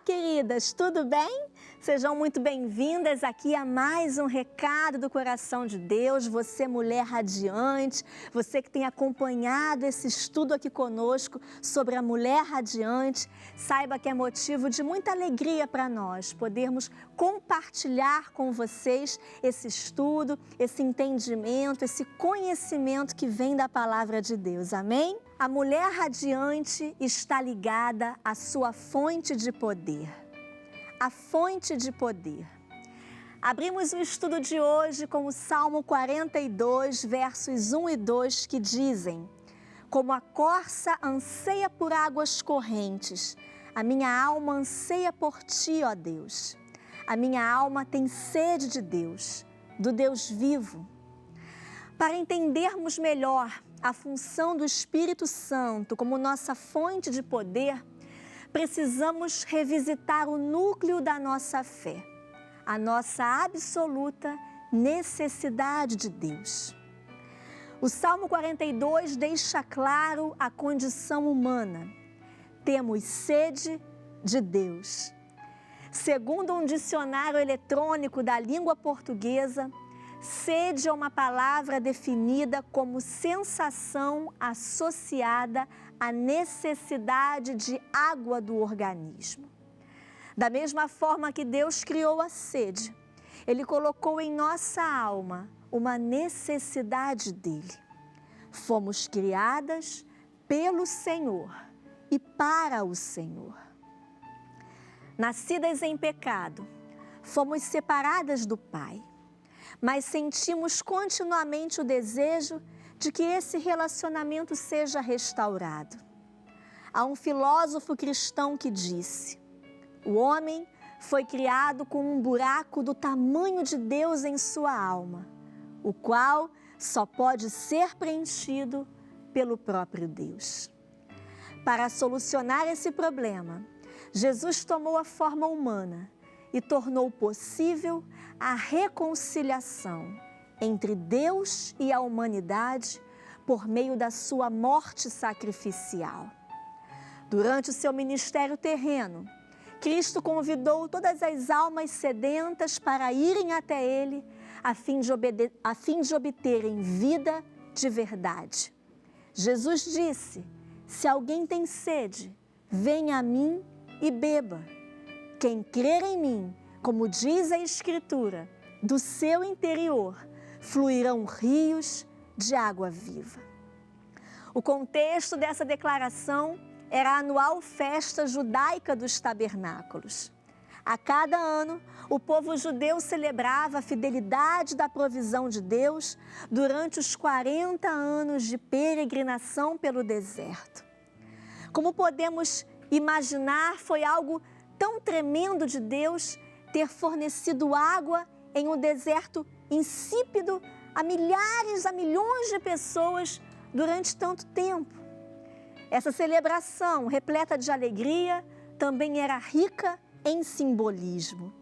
queridas, tudo bem? Sejam muito bem-vindas aqui a mais um recado do coração de Deus. Você, mulher radiante, você que tem acompanhado esse estudo aqui conosco sobre a mulher radiante, saiba que é motivo de muita alegria para nós podermos compartilhar com vocês esse estudo, esse entendimento, esse conhecimento que vem da palavra de Deus. Amém? A mulher radiante está ligada à sua fonte de poder. A fonte de poder. Abrimos o estudo de hoje com o Salmo 42, versos 1 e 2, que dizem: Como a corça anseia por águas correntes, a minha alma anseia por ti, ó Deus. A minha alma tem sede de Deus, do Deus vivo. Para entendermos melhor a função do Espírito Santo como nossa fonte de poder, precisamos revisitar o núcleo da nossa fé, a nossa absoluta necessidade de Deus. O Salmo 42 deixa claro a condição humana. Temos sede de Deus. Segundo um dicionário eletrônico da língua portuguesa, sede é uma palavra definida como sensação associada à necessidade de água do organismo. Da mesma forma que Deus criou a sede, Ele colocou em nossa alma uma necessidade dEle. Fomos criadas pelo Senhor e para o Senhor. Nascidas em pecado, fomos separadas do Pai. Mas sentimos continuamente o desejo de que esse relacionamento seja restaurado. Há um filósofo cristão que disse: o homem foi criado com um buraco do tamanho de Deus em sua alma, o qual só pode ser preenchido pelo próprio Deus. Para solucionar esse problema, Jesus tomou a forma humana e tornou possível a reconciliação entre Deus e a humanidade por meio da sua morte sacrificial. Durante o seu ministério terreno, Cristo convidou todas as almas sedentas para irem até Ele, a fim de obterem vida de verdade. Jesus disse: se alguém tem sede, venha a mim e beba. Quem crer em mim, como diz a Escritura, do seu interior fluirão rios de água viva. O contexto dessa declaração era a anual festa judaica dos tabernáculos. A cada ano, o povo judeu celebrava a fidelidade da provisão de Deus durante os 40 anos de peregrinação pelo deserto. Como podemos imaginar, foi algo tão tremendo de Deus ter fornecido água em um deserto insípido a milhares, a milhões de pessoas durante tanto tempo. Essa celebração, repleta de alegria, também era rica em simbolismo.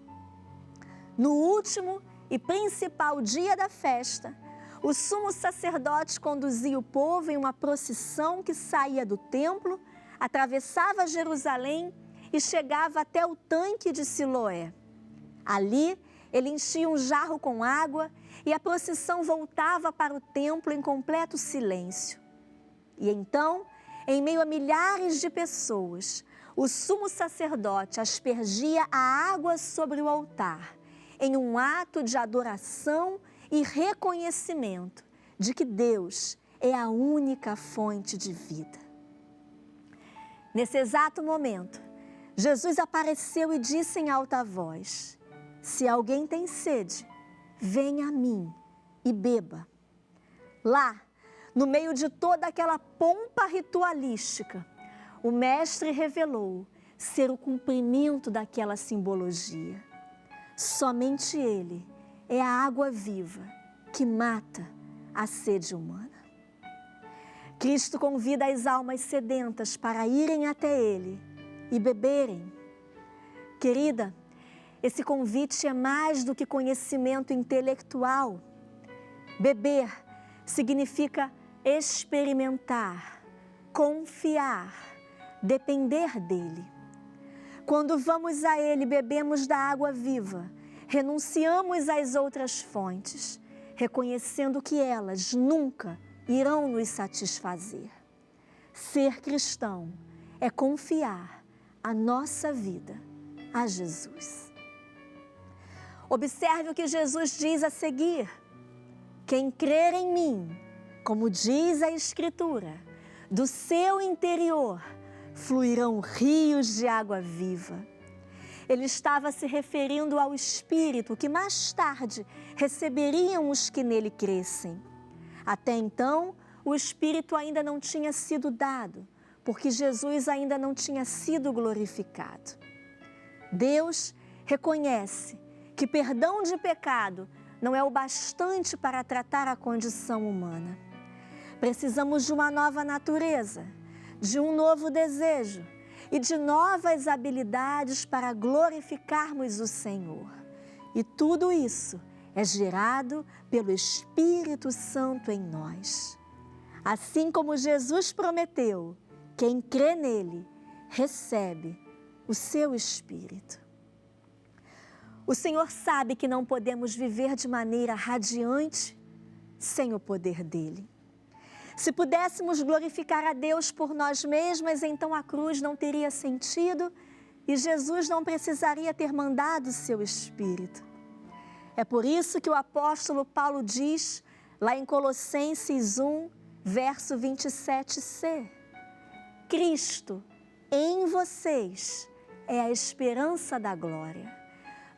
No último e principal dia da festa, o sumo sacerdote conduzia o povo em uma procissão que saía do templo, atravessava Jerusalém e chegava até o tanque de Siloé. Ali, ele enchia um jarro com água e a procissão voltava para o templo em completo silêncio. E então, em meio a milhares de pessoas, o sumo sacerdote aspergia a água sobre o altar, em um ato de adoração e reconhecimento de que Deus é a única fonte de vida. Nesse exato momento, Jesus apareceu e disse em alta voz: se alguém tem sede, venha a mim e beba. Lá, no meio de toda aquela pompa ritualística, o mestre revelou ser o cumprimento daquela simbologia. Somente Ele é a água viva que mata a sede humana. Cristo convida as almas sedentas para irem até Ele e beberem. Querida, esse convite é mais do que conhecimento intelectual. Beber significa experimentar, confiar, depender dele. Quando vamos a Ele, bebemos da água viva, renunciamos às outras fontes, reconhecendo que elas nunca irão nos satisfazer. Ser cristão é confiar a nossa vida a Jesus. Observe o que Jesus diz a seguir: quem crer em mim, como diz a Escritura, do seu interior fluirão rios de água viva. Ele estava se referindo ao Espírito que mais tarde receberiam os que nele crescem. Até então, o Espírito ainda não tinha sido dado, porque Jesus ainda não tinha sido glorificado. Deus reconhece que perdão de pecado não é o bastante para tratar a condição humana. Precisamos de uma nova natureza, de um novo desejo e de novas habilidades para glorificarmos o Senhor. E tudo isso é gerado pelo Espírito Santo em nós. Assim como Jesus prometeu, quem crê nele recebe o seu Espírito. O Senhor sabe que não podemos viver de maneira radiante sem o poder dele. Se pudéssemos glorificar a Deus por nós mesmas, então a cruz não teria sentido e Jesus não precisaria ter mandado o seu Espírito. É por isso que o apóstolo Paulo diz, lá em Colossenses 1, verso 27c, Cristo em vocês é a esperança da glória.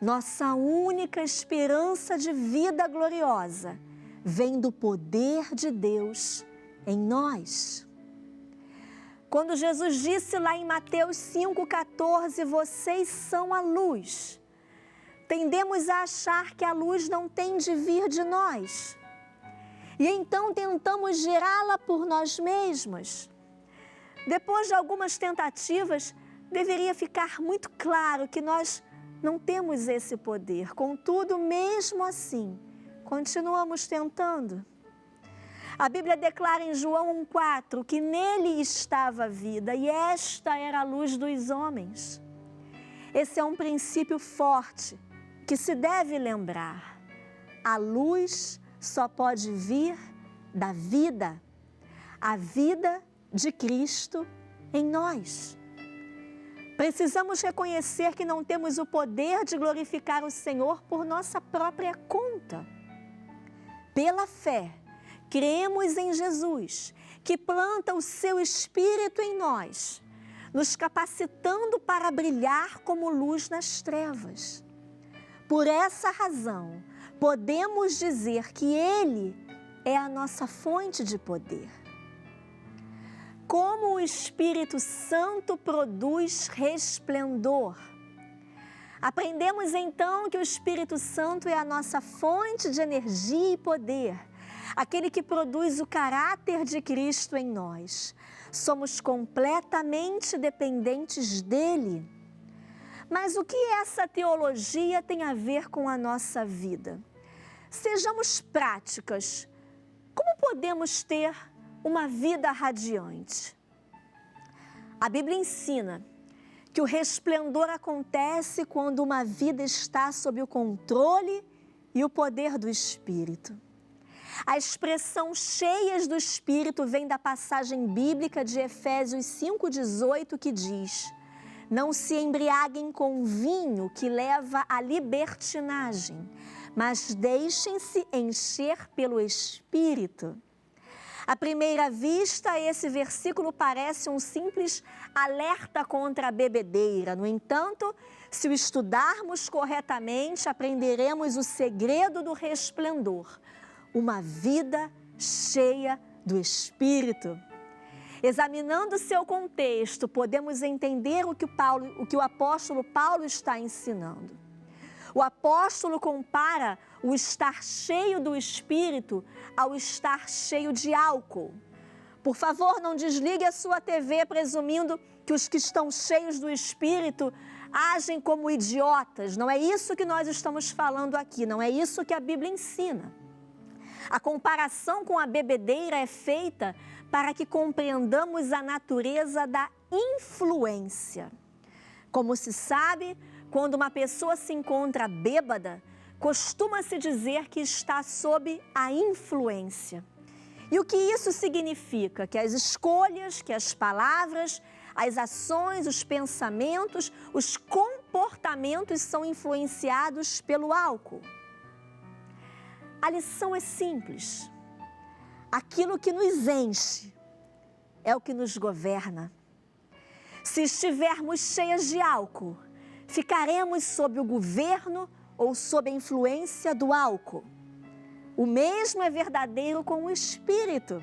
Nossa única esperança de vida gloriosa vem do poder de Deus em nós. Quando Jesus disse lá em Mateus 5,14, vocês são a luz, tendemos a achar que a luz não tem de vir de nós. E então tentamos gerá-la por nós mesmas. Depois de algumas tentativas, deveria ficar muito claro que nós não temos esse poder. Contudo, mesmo assim, continuamos tentando. A Bíblia declara em João 1,4 que nele estava a vida e esta era a luz dos homens. Esse é um princípio forte que se deve lembrar. A luz só pode vir da vida, a vida de Cristo em nós. Precisamos reconhecer que não temos o poder de glorificar o Senhor por nossa própria conta. Pela fé, cremos em Jesus, que planta o seu Espírito em nós, nos capacitando para brilhar como luz nas trevas. Por essa razão, podemos dizer que Ele é a nossa fonte de poder. Como o Espírito Santo produz resplendor. Aprendemos então que o Espírito Santo é a nossa fonte de energia e poder, aquele que produz o caráter de Cristo em nós. Somos completamente dependentes dele. Mas o que essa teologia tem a ver com a nossa vida? Sejamos práticas. Como podemos ter uma vida radiante? A Bíblia ensina que o resplendor acontece quando uma vida está sob o controle e o poder do Espírito. A expressão cheias do Espírito vem da passagem bíblica de Efésios 5,18 que diz: não se embriaguem com vinho que leva à libertinagem, mas deixem-se encher pelo Espírito. À primeira vista, esse versículo parece um simples alerta contra a bebedeira. No entanto, se o estudarmos corretamente, aprenderemos o segredo do resplendor, uma vida cheia do Espírito. Examinando seu contexto, podemos entender o que o apóstolo Paulo está ensinando. O apóstolo compara o estar cheio do Espírito ao estar cheio de álcool. Por favor, não desligue a sua TV presumindo que os que estão cheios do Espírito agem como idiotas. Não é isso que nós estamos falando aqui, não é isso que a Bíblia ensina. A comparação com a bebedeira é feita para que compreendamos a natureza da influência. Como se sabe, quando uma pessoa se encontra bêbada, costuma-se dizer que está sob a influência. E o que isso significa? Que as escolhas, que as palavras, as ações, os pensamentos, os comportamentos são influenciados pelo álcool. A lição é simples. Aquilo que nos enche é o que nos governa. Se estivermos cheias de álcool, ficaremos sob o governo ou sob a influência do álcool. O mesmo é verdadeiro com o Espírito.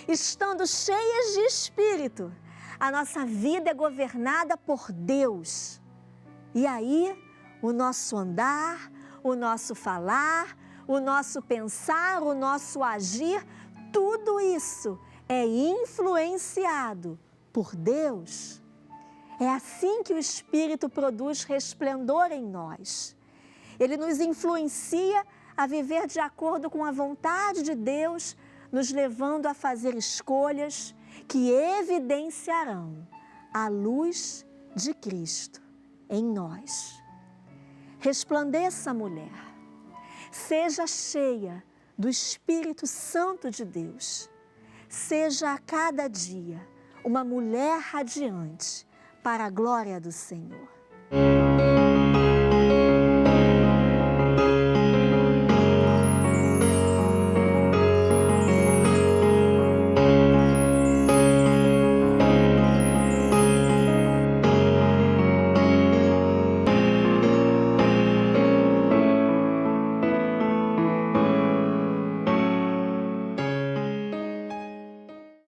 Estando cheias de Espírito, a nossa vida é governada por Deus. E aí, o nosso andar, o nosso falar, o nosso pensar, o nosso agir, tudo isso é influenciado por Deus. É assim que o Espírito produz resplendor em nós. Ele nos influencia a viver de acordo com a vontade de Deus, nos levando a fazer escolhas que evidenciarão a luz de Cristo em nós. Resplandeça, mulher, seja cheia do Espírito Santo de Deus, seja a cada dia uma mulher radiante para a glória do Senhor.